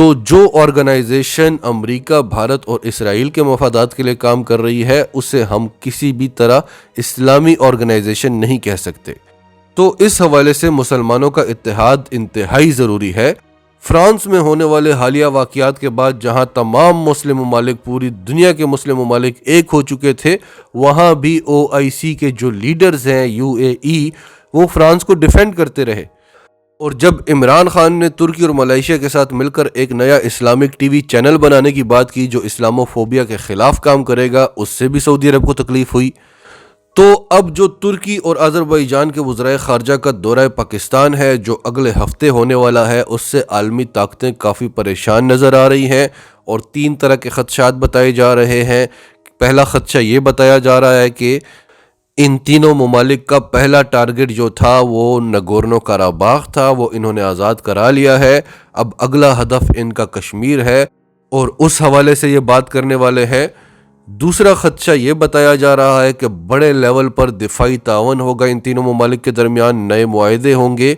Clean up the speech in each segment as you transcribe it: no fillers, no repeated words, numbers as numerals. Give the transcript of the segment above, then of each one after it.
تو جو آرگنائزیشن امریکہ، بھارت اور اسرائیل کے مفادات کے لیے کام کر رہی ہے اسے ہم کسی بھی طرح اسلامی آرگنائزیشن نہیں کہہ سکتے۔ تو اس حوالے سے مسلمانوں کا اتحاد انتہائی ضروری ہے۔ فرانس میں ہونے والے حالیہ واقعات کے بعد جہاں تمام مسلم ممالک، پوری دنیا کے مسلم ممالک ایک ہو چکے تھے، وہاں بھی OIC کے جو لیڈرز ہیں UAE، وہ فرانس کو ڈیفینڈ کرتے رہے۔ اور جب عمران خان نے ترکی اور ملائیشیا کے ساتھ مل کر ایک نیا اسلامک ٹی وی چینل بنانے کی بات کی جو اسلاموفوبیا کے خلاف کام کرے گا، اس سے بھی سعودی عرب کو تکلیف ہوئی۔ تو اب جو ترکی اور آذربائیجان کے وزرائے خارجہ کا دورہ پاکستان ہے جو اگلے ہفتے ہونے والا ہے، اس سے عالمی طاقتیں کافی پریشان نظر آ رہی ہیں اور 3 طرح کے خدشات بتائے جا رہے ہیں۔ پہلا خدشہ یہ بتایا جا رہا ہے کہ ان تینوں ممالک کا پہلا ٹارگٹ جو تھا وہ نگورنو کاراباخ تھا، وہ انہوں نے آزاد کرا لیا ہے۔ اب اگلا ہدف ان کا کشمیر ہے اور اس حوالے سے یہ بات کرنے والے ہیں۔ دوسرا خدشہ یہ بتایا جا رہا ہے کہ بڑے لیول پر دفاعی تعاون ہوگا ان تینوں ممالک کے درمیان، نئے معاہدے ہوں گے۔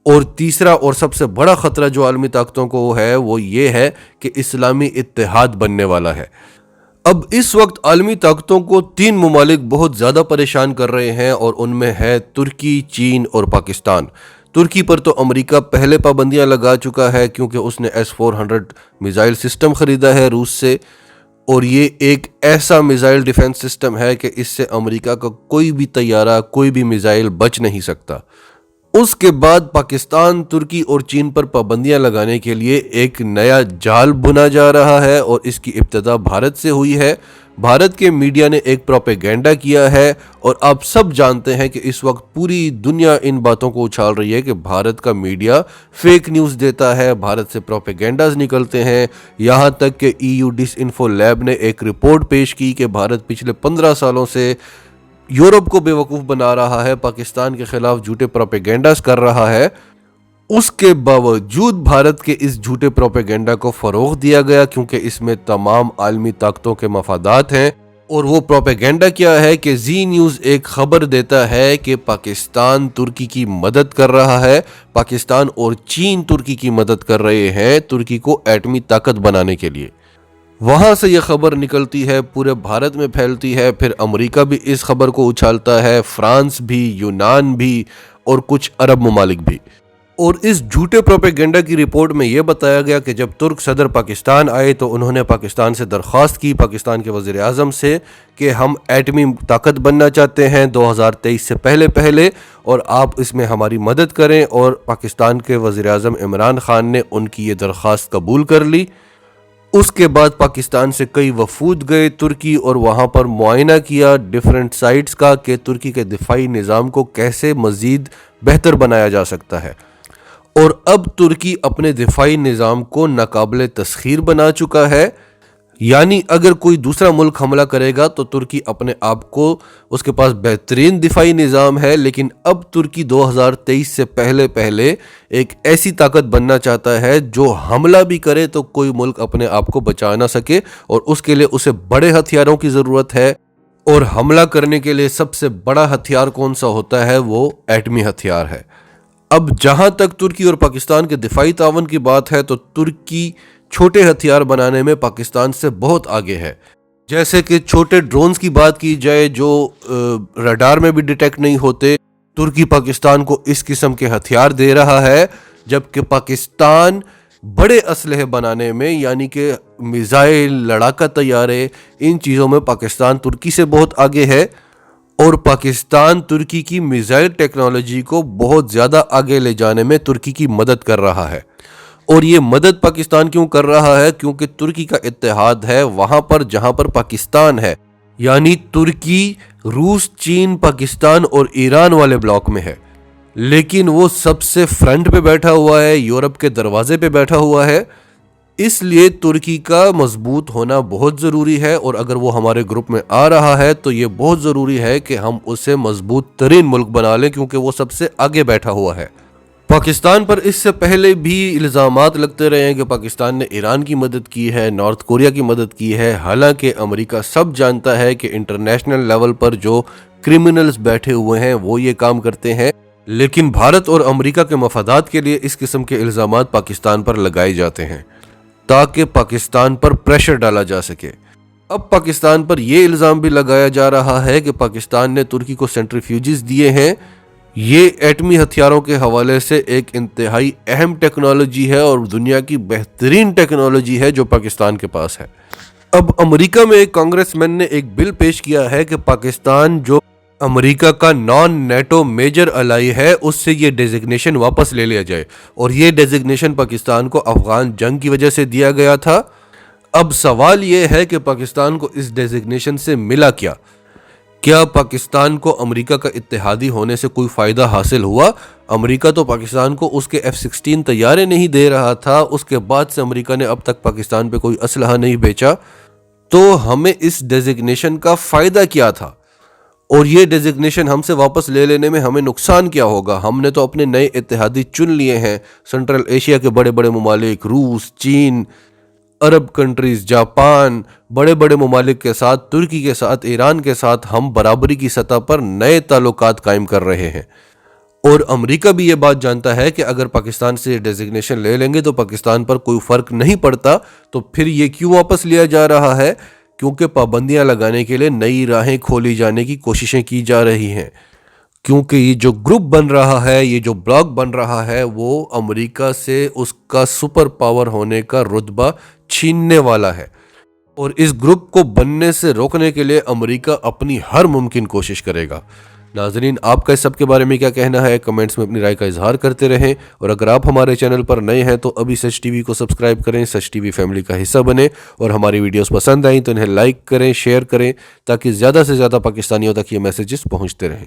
اور تیسرا اور سب سے بڑا خطرہ جو عالمی طاقتوں کو ہے وہ یہ ہے کہ اسلامی اتحاد بننے والا ہے۔ اب اس وقت عالمی طاقتوں کو 3 ممالک بہت زیادہ پریشان کر رہے ہیں اور ان میں ہے ترکی، چین اور پاکستان۔ ترکی پر تو امریکہ پہلے پابندیاں لگا چکا ہے کیونکہ اس نے S-400 میزائل سسٹم خریدا ہے روس سے، اور یہ ایک ایسا میزائل ڈیفنس سسٹم ہے کہ اس سے امریکہ کا کوئی بھی طیارہ، کوئی بھی میزائل بچ نہیں سکتا۔ اس کے بعد پاکستان، ترکی اور چین پر پابندیاں لگانے کے لیے ایک نیا جال بنا جا رہا ہے اور اس کی ابتدا بھارت سے ہوئی ہے۔ بھارت کے میڈیا نے ایک پروپیگنڈا کیا ہے اور آپ سب جانتے ہیں کہ اس وقت پوری دنیا ان باتوں کو اچھال رہی ہے کہ بھارت کا میڈیا فیک نیوز دیتا ہے، بھارت سے پروپیگنڈاز نکلتے ہیں۔ یہاں تک کہ EU ڈس انفو لیب نے ایک رپورٹ پیش کی کہ بھارت پچھلے 15 سالوں سے یورپ کو بیوقوف بنا رہا ہے، پاکستان کے خلاف جھوٹے پروپیگنڈاز کر رہا ہے۔ اس کے باوجود بھارت کے اس جھوٹے پروپیگنڈا کو فروغ دیا گیا کیونکہ اس میں تمام عالمی طاقتوں کے مفادات ہیں۔ اور وہ پروپیگنڈا کیا ہے کہ زی نیوز ایک خبر دیتا ہے کہ پاکستان ترکی کی مدد کر رہا ہے، پاکستان اور چین ترکی کی مدد کر رہے ہیں ترکی کو ایٹمی طاقت بنانے کے لیے۔ وہاں سے یہ خبر نکلتی ہے، پورے بھارت میں پھیلتی ہے، پھر امریکہ بھی اس خبر کو اچھالتا ہے، فرانس بھی، یونان بھی اور کچھ عرب ممالک بھی۔ اور اس جھوٹے پروپیگنڈا کی رپورٹ میں یہ بتایا گیا کہ جب ترک صدر پاکستان آئے تو انہوں نے پاکستان سے درخواست کی، پاکستان کے وزیر اعظم سے، کہ ہم ایٹمی طاقت بننا چاہتے ہیں 2023 سے پہلے اور آپ اس میں ہماری مدد کریں، اور پاکستان کے وزیر اعظم عمران خان نے ان کی یہ درخواست قبول کر لی۔ اس کے بعد پاکستان سے کئی وفود گئے ترکی اور وہاں پر معائنہ کیا ڈیفرنٹ سائٹس کا کہ ترکی کے دفاعی نظام کو کیسے مزید بہتر بنایا جا سکتا ہے۔ اور اب ترکی اپنے دفاعی نظام کو ناقابل تسخیر بنا چکا ہے، یعنی اگر کوئی دوسرا ملک حملہ کرے گا تو ترکی اپنے آپ کو، اس کے پاس بہترین دفاعی نظام ہے، لیکن اب ترکی 2023 سے پہلے ایک ایسی طاقت بننا چاہتا ہے جو حملہ بھی کرے تو کوئی ملک اپنے آپ کو بچا نہ سکے، اور اس کے لیے اسے بڑے ہتھیاروں کی ضرورت ہے۔ اور حملہ کرنے کے لیے سب سے بڑا ہتھیار کون سا ہوتا ہے؟ وہ ایٹمی ہتھیار ہے۔ اب جہاں تک ترکی اور پاکستان کے دفاعی تعاون کی بات ہے تو ترکی چھوٹے ہتھیار بنانے میں پاکستان سے بہت آگے ہے، جیسے کہ چھوٹے ڈرونز کی بات کی جائے جو ریڈار میں بھی ڈیٹیکٹ نہیں ہوتے، ترکی پاکستان کو اس قسم کے ہتھیار دے رہا ہے، جبکہ پاکستان بڑے اسلحے بنانے میں، یعنی کہ میزائل، لڑاکا طیارے، ان چیزوں میں پاکستان ترکی سے بہت آگے ہے، اور پاکستان ترکی کی میزائل ٹیکنالوجی کو بہت زیادہ آگے لے جانے میں ترکی کی مدد کر رہا ہے۔ اور یہ مدد پاکستان کیوں کر رہا ہے؟ کیونکہ ترکی کا اتحاد ہے وہاں پر جہاں پر پاکستان ہے، یعنی ترکی روس، چین، پاکستان اور ایران والے بلاک میں ہے، لیکن وہ سب سے فرنٹ پہ بیٹھا ہوا ہے، یورپ کے دروازے پہ بیٹھا ہوا ہے۔ اس لیے ترکی کا مضبوط ہونا بہت ضروری ہے، اور اگر وہ ہمارے گروپ میں آ رہا ہے تو یہ بہت ضروری ہے کہ ہم اسے مضبوط ترین ملک بنا لیں، کیونکہ وہ سب سے آگے بیٹھا ہوا ہے۔ پاکستان پر اس سے پہلے بھی الزامات لگتے رہے ہیں کہ پاکستان نے ایران کی مدد کی ہے، نارتھ کوریا کی مدد کی ہے، حالانکہ امریکہ سب جانتا ہے کہ انٹرنیشنل لیول پر جو کرمنلز بیٹھے ہوئے ہیں وہ یہ کام کرتے ہیں، لیکن بھارت اور امریکہ کے مفادات کے لیے اس قسم کے الزامات پاکستان پر لگائے جاتے ہیں۔ تاکہ پاکستان پر پریشر ڈالا جا سکے۔ اب پاکستان پر یہ الزام بھی لگایا جا رہا ہے کہ پاکستان نے ترکی کو سینٹریفیوجز دیے ہیں۔ یہ ایٹمی ہتھیاروں کے حوالے سے ایک انتہائی اہم ٹیکنالوجی ہے اور دنیا کی بہترین ٹیکنالوجی ہے جو پاکستان کے پاس ہے۔ اب امریکہ میں ایک کانگریس مین نے ایک بل پیش کیا ہے کہ پاکستان جو امریکہ کا نان نیٹو میجر الائی ہے اس سے یہ ڈیزگنیشن واپس لے لیا جائے، اور یہ ڈیزگنیشن پاکستان کو افغان جنگ کی وجہ سے دیا گیا تھا۔ اب سوال یہ ہے کہ پاکستان کو اس ڈیزگنیشن سے ملا کیا؟ کیا پاکستان کو امریکہ کا اتحادی ہونے سے کوئی فائدہ حاصل ہوا؟ امریکہ تو پاکستان کو اس کے F-16 طیارے نہیں دے رہا تھا، اس کے بعد سے امریکہ نے اب تک پاکستان پہ کوئی اسلحہ نہیں بیچا، تو ہمیں اس ڈیزگنیشن کا فائدہ کیا تھا؟ اور یہ ڈیزگنیشن ہم سے واپس لے لینے میں ہمیں نقصان کیا ہوگا؟ ہم نے تو اپنے نئے اتحادی چن لیے ہیں، سنٹرل ایشیا کے بڑے بڑے ممالک، روس، چین، عرب کنٹریز، جاپان، بڑے بڑے ممالک کے ساتھ، ترکی کے ساتھ، ایران کے ساتھ ہم برابری کی سطح پر نئے تعلقات قائم کر رہے ہیں۔ اور امریکہ بھی یہ بات جانتا ہے کہ اگر پاکستان سے ڈیزگنیشن لے لیں گے تو پاکستان پر کوئی فرق نہیں پڑتا، تو پھر یہ کیوں واپس لیا جا رہا ہے؟ کیونکہ پابندیاں لگانے کے لیے نئی راہیں کھولی جانے کی کوششیں کی جا رہی ہیں، کیونکہ یہ جو گروپ بن رہا ہے، یہ جو بلاک بن رہا ہے، وہ امریکہ سے اس کا سپر پاور ہونے کا رتبہ چھیننے والا ہے، اور اس گروپ کو بننے سے روکنے کے لیے امریکہ اپنی ہر ممکن کوشش کرے گا۔ ناظرین، آپ کا اس سب کے بارے میں کیا کہنا ہے؟ کمنٹس میں اپنی رائے کا اظہار کرتے رہیں، اور اگر آپ ہمارے چینل پر نئے ہیں تو ابھی سچ ٹی وی کو سبسکرائب کریں، سچ ٹی وی فیملی کا حصہ بنیں، اور ہماری ویڈیوز پسند آئیں تو انہیں لائک کریں، شیئر کریں، تاکہ زیادہ سے زیادہ پاکستانیوں تک یہ میسیجز پہنچتے رہیں۔